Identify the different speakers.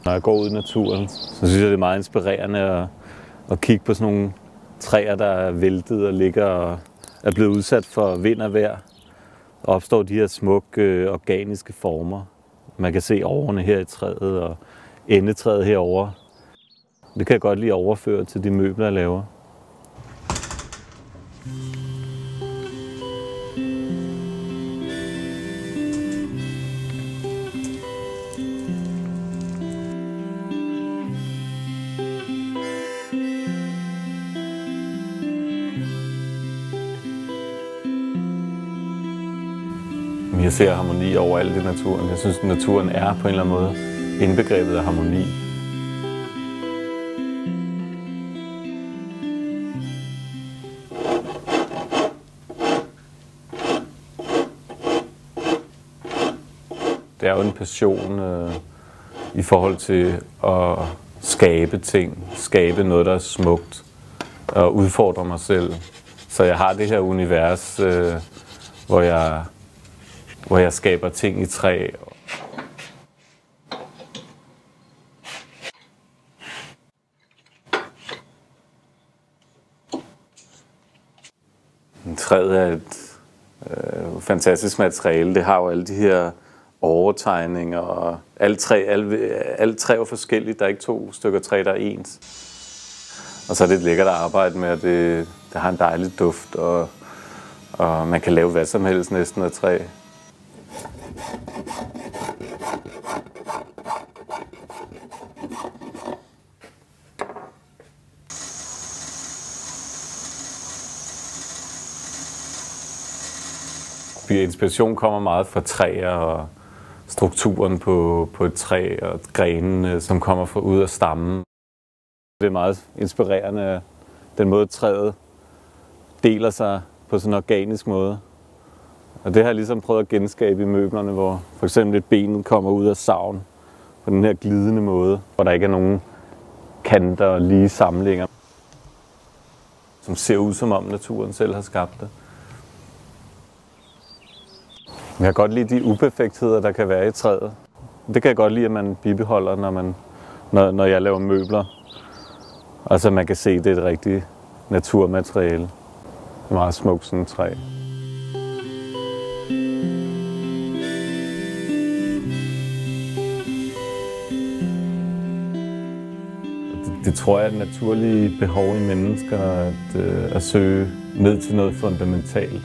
Speaker 1: Når jeg går ud i naturen, så synes jeg, det er meget inspirerende at kigge på sådan nogle træer, der er væltet og ligger og er blevet udsat for vind og vejr. Der opstår de her smukke, organiske former. Man kan se årene her i træet og endetræet herovre. Det kan jeg godt lide at overføre til de møbler, jeg laver. Jeg ser harmoni overalt i naturen. Jeg synes, at naturen er på en eller anden måde indbegrebet af harmoni. Det er jo en passion i forhold til at skabe ting, skabe noget, der er smukt og udfordre mig selv. Så jeg har det her univers, hvor jeg skaber ting i træ. Træet er et fantastisk materiale. Det har jo alle de her overtegninger, og alle træ er forskellige. Der er ikke 2 stykker træ, der er ens. Og så er det et lækkert at arbejde med, og det har en dejlig duft, og man kan lave hvad som helst næsten af træ. Inspiration kommer meget fra træer og strukturen på et træ og grenene, som kommer fra ud af stammen. Det er meget inspirerende, den måde træet deler sig på sådan en organisk måde. Og det har jeg ligesom prøvet at genskabe i møblerne, hvor for eksempel et ben kommer ud af savn på den her glidende måde, hvor der ikke er nogen kanter og lige samlinger, som ser ud som om naturen selv har skabt det. Jeg kan godt lide de uperfektheder, der kan være i træet. Det kan jeg godt lide, at man bibeholder, når jeg laver møbler. Altså man kan se, at det er et rigtigt naturmateriale. Det er meget smukt sådan et træ. Det tror jeg er et naturligt behov i mennesker, at søge ned til noget fundamentalt.